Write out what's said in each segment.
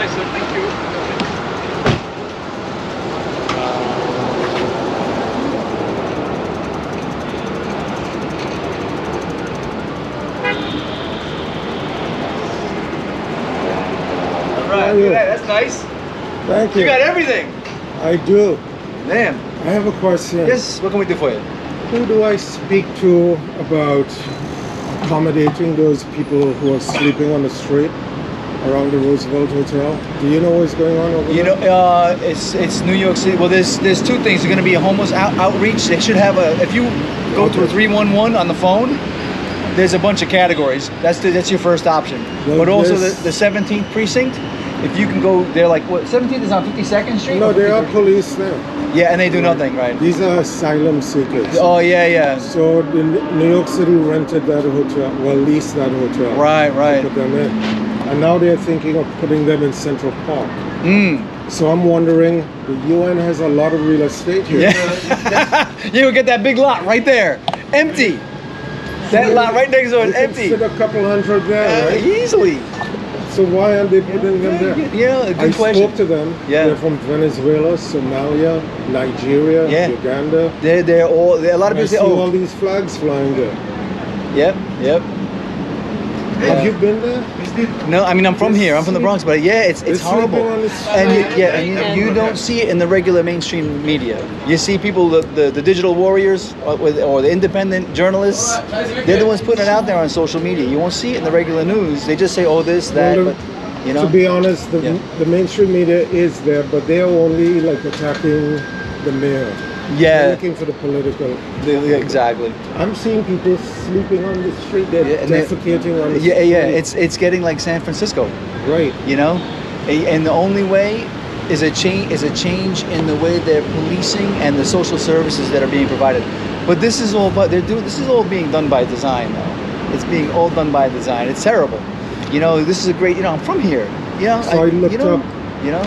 Bye, sir. Thank you. All right, look at that. That's nice. Thank you. You got everything. I do. Man. I have a question. Yes. What can we do for you? Who do I speak to about accommodating those people who are sleeping on the street around the Roosevelt Hotel? Do you know what's going on over You there? know, it's New York City. Well, there's two things. There's going to be a homeless outreach. They should have a. If you go to a 311 on the phone, there's a bunch of categories. That's your first option. Well, but also this- the 17th precinct. If you can go, they're like what? 17th is on 52nd Street. No, or there are 53rd? police there. Yeah, and they do nothing, right? These are asylum seekers. Oh yeah, yeah. So the New York City rented that hotel, well, leased that hotel. Right, right. Put them in. And now they're thinking of putting them in Central Park. Mm. So I'm wondering, the UN has a lot of real estate here. Yeah. You will get that big lot right there, empty. That lot right next door is You can empty. fit a couple hundred there, right? Easily. So why aren't they putting them there? Yeah, good I question. spoke to them. Yeah. They're from Venezuela, Somalia, Nigeria, Yeah. Uganda. They're all. A lot of I people see say, all oh, these flags flying there. yep, yep. Have you been there? No, I mean I'm from here. I'm from the Bronx, but yeah, it's They're horrible. sleeping on the street. And you don't see it in the regular mainstream media. You see people, the digital warriors or the independent journalists. They're the ones putting it out there on social media. You won't see it in the regular news. They just say, oh, this, that, Well, but you know. To be honest, Yeah. the mainstream media is there, but they are only like attacking the mayor. They're Yeah, looking for the political. exactly. I'm seeing people sleeping on the street. They're Yeah, and they- defecating on the Yeah, street. yeah. It's getting like San Francisco. Right. You know, and the only way is a change in the way they're policing and the social services that are being provided. But this is all this is all being done by design though. It's being all done by design. It's terrible. You know, this is a great, I'm from here. You know, So I looked you know, up- you know.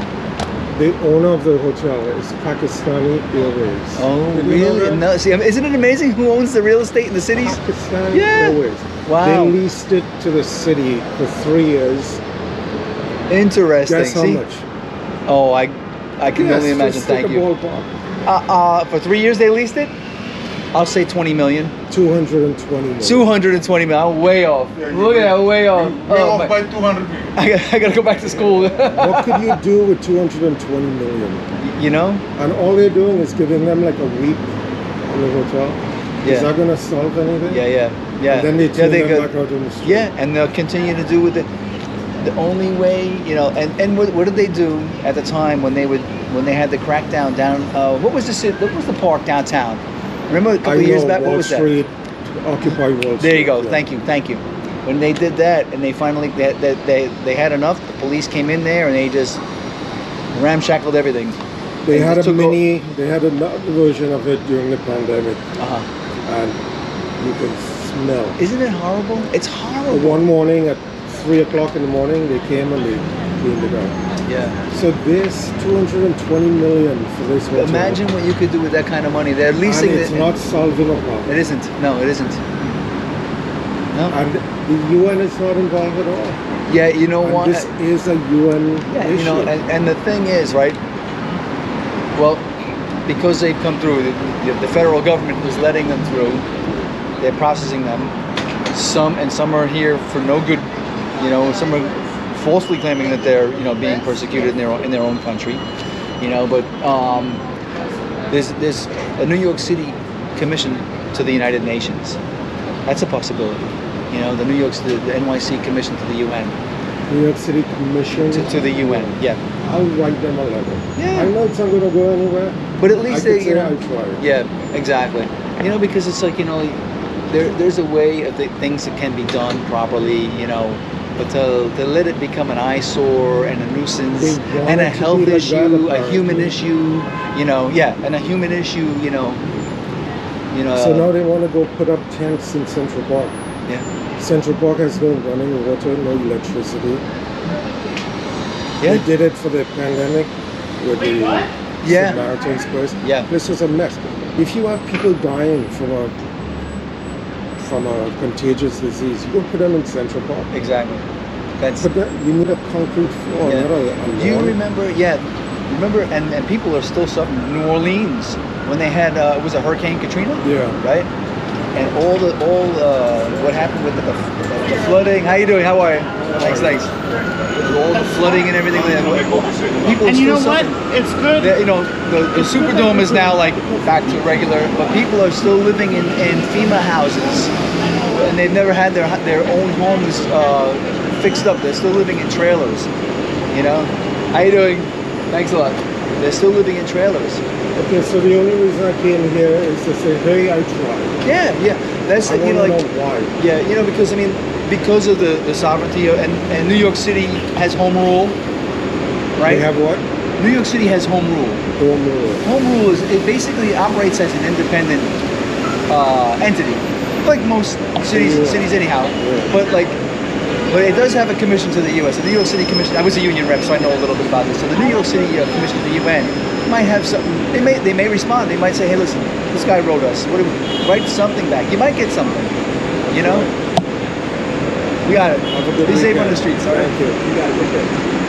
The owner of the hotel is Pakistani Airways. Oh, Did you know really? that? No, see, I mean, isn't it amazing who owns the real estate in the cities? Pakistani Yeah. Airways. Wow. They leased it to the city for 3 years. Interesting. Guess how See? much? Oh, I can Yes, only imagine. just take Thank a you. ballpark. For 3 years they leased it. I'll say 20 million. 220 million. 220 million. I'm way off. Look at that, way off. We're Oh, off my- by 200 million. I gotta go back to school. What could you do with 220 million? You know? And all they're doing is giving them like a week in the hotel. Yeah. Is that going to solve anything? Yeah, yeah, yeah. And then they turn them go- back out on the street. Yeah, and they'll continue to do with it. The only way, you know, and what did they do at the time when they had the crackdown down? What was the park downtown? Remember a couple I of years know, back? Wall What was Street, Occupy Wall Street. There you go. yeah. Thank you. When they did that, and they finally they had enough. The police came in there and they just ramshackled everything. They And had just a took they had another version of it during the pandemic, Uh-huh. and you can smell. Isn't it horrible? It's horrible. One morning at 3 o'clock in the morning, they came and they cleaned it up. Yeah. So this 220 million for this hotel. Imagine what you could do with that kind of money. They're and leasing it's it. not solving a problem. It isn't. No, it isn't. No. And the UN is not involved at all. Yeah, you know And what? this is a UN Yeah, issue. you know, and the thing is, right? Well, because they've come through, the federal government is letting them through. They're processing them. Some are here for no good. You know, some are falsely claiming that they're being persecuted in their own country. You know, but there's a New York City commission to the United Nations. That's a possibility. You know, the NYC commission to the UN. New York City Commission. To the UN, yeah. I'll write them a letter. Yeah. I know it's not going to go anywhere. But at least I could they, say I tried. Yeah, exactly. You know, because it's like, there's a way of things that can be done properly, but to let it become an eyesore and a nuisance They want and a it to health be like issue, that, a human apparently. issue, and a human issue, So now they want to go put up tents in Central Park. yeah. Central Park has no running water, no electricity. Yeah. They did it for the pandemic with the Yeah. Samaritans place. Yeah. This was a mess. If you have people dying from a contagious disease, you go put them in Central Park. Exactly. That's But you need a concrete floor, yeah. not a Do you lawn. remember? Yeah, remember? And people are still suffering. New Orleans when they had it was a Hurricane Katrina. Yeah. Right. And all what happened with the flooding. How you doing? How are you? Thanks. All the flooding and everything. People are And you know still what? suffering. It's good. You know, the Superdome is now like back to regular, but people are still living in FEMA houses, and they've never had their own homes fixed up. They're still living in trailers. You know, how you doing? Thanks a lot. They're still living in trailers. Okay, so the only reason I came here is to say, hey, I tried. Yeah. That's I you want know, to like know why. yeah, you know, because I mean, because of the sovereignty and New York City has home rule, right? They have what? New York City has home rule. Home rule. Home rule is it basically operates as an independent entity, like most cities anyhow. Yeah. But it does have a commission to the U.S. So the New York City Commission. I was a union rep, so I know a little bit about this. So the New York City Commission to the UN might have something. They may respond. They might say, hey, listen, this guy wrote us. What do we write something back? You might get something. You know. We got it. Have a good Be safe on weekend. the streets. All right. Thank you. You got it. Take care.